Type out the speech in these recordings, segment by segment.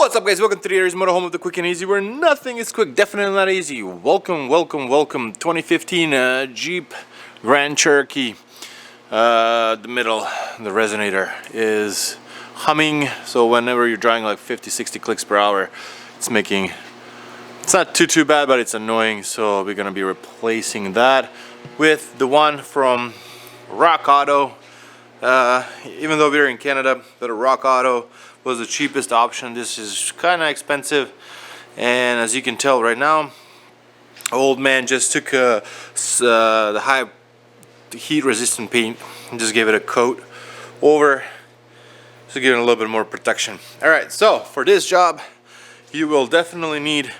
What's up, guys? Welcome to the Aries Motor Home of the quick and easy, where nothing is quick, definitely not easy. Welcome, welcome, welcome. 2015 Jeep Grand Cherokee. The middle, the resonator is humming, so whenever you're driving like 50-60 clicks per hour, it's not too bad, but it's annoying. So we're gonna be replacing that with the one from Rock Auto. Even though we're in Canada, but a Rock Auto was the cheapest option. This is kind of expensive, and as you can tell right now, old man just took the high heat resistant paint and just gave it a coat over, so giving it a little bit more protection. Alright, so for this job you will definitely need,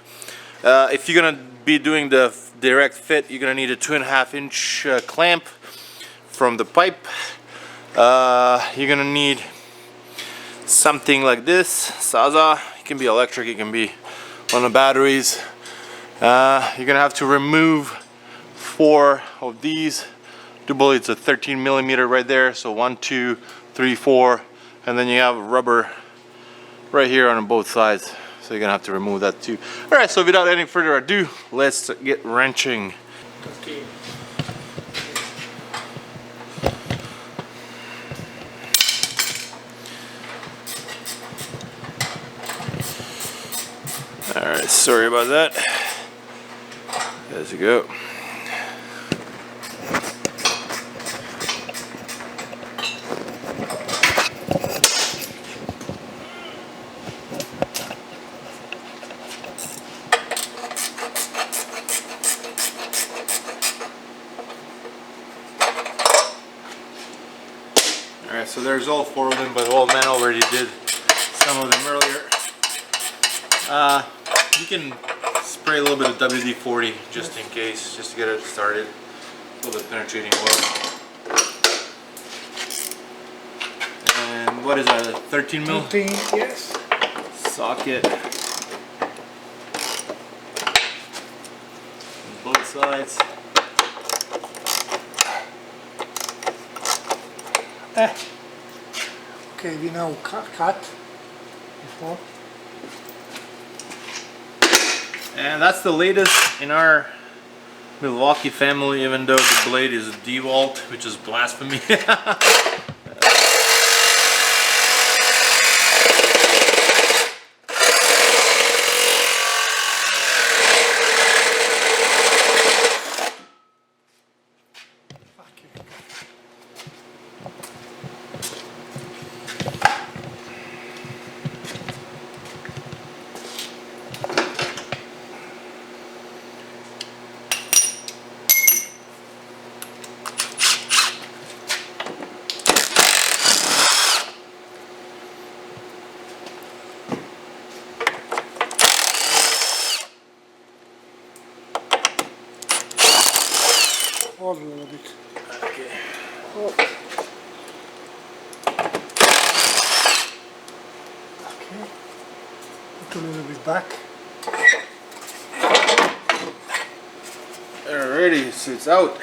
if you're gonna be doing the direct fit, you're gonna need a 2.5-inch clamp from the pipe. You're gonna need something like this, Sawzall. It can be electric, it can be on the batteries. You're gonna have to remove 4 of these. It's a 13mm right there, so 1, 2, 3, 4, and then you have rubber right here on both sides, so you're gonna have to remove that too. Alright, so without any further ado, let's get wrenching. Alright, sorry about that. There you go. Alright, so there's all 4 of them, but the old man already did some of them earlier. You can spray a little bit of WD-40 just in case, just to get it started. A little bit penetrating oil. And what is that, a 13mm? 13, yes. Socket. On both sides. Okay, we now cut before. And that's the latest in our Milwaukee family, even though the blade is DeWalt, which is blasphemy. Hold a little bit. Okay. Oh. Okay. Put a little bit back. Alrighty, so it's out.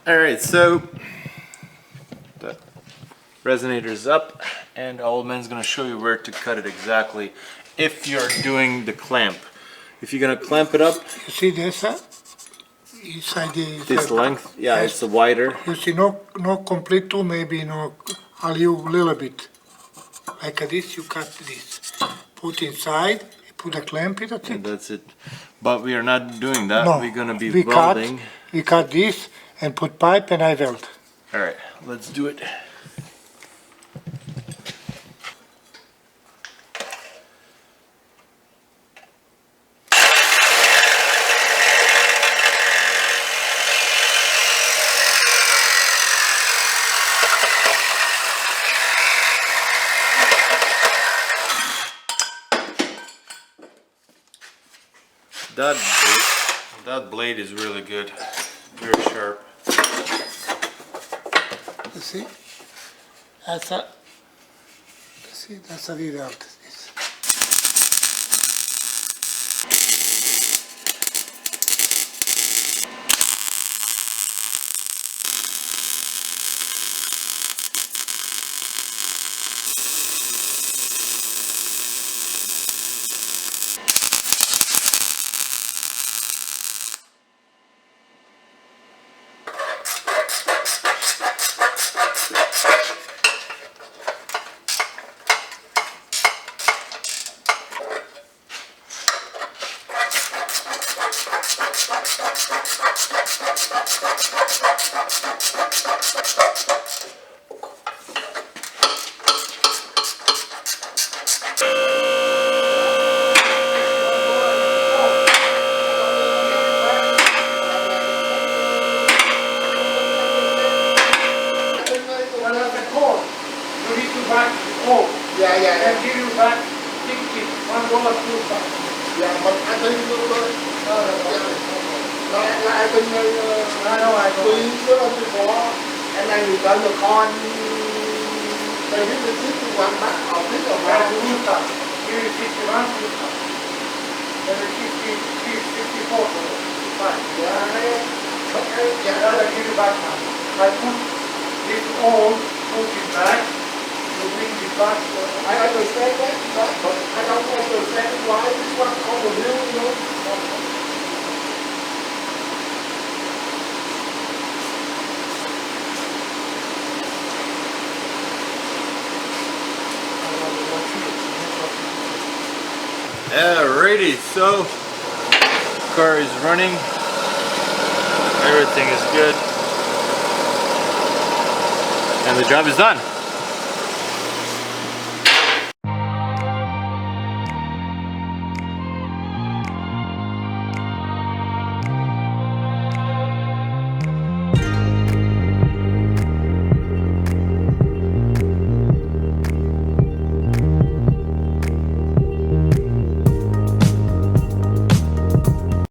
Alright, so the resonator's up, and old man's gonna show you where to cut it exactly if you're doing the clamp. If you're gonna clamp it up, You see this? Inside this length, yeah, it's wider. You see, no complete two, maybe no, a little bit. Like this, you cut this. Put inside, you put a clamp, that's And it. that's it. But we are not doing that. No, We're gonna be we welding. we cut this and put pipe and I weld. Alright, let's do it. That blade is really good, very sharp. You see? That's a, see, that's a we weld. This. Yeah, yeah, And yeah. give you back $60, $1 plus. Yeah, but I think No, là ai bên tôi rất là tôi có em đang người ta được con tôi biết được tiếp quan bắt ở biết ở I mà do Utah. Give you 61, Utah. Then 54, 55. dạ I give you back now. I put this old, put it back, to bring it back. I understand that, but I don't understand why this one on the bill, you know. Alrighty, so car is running. Everything is good. And the job is done.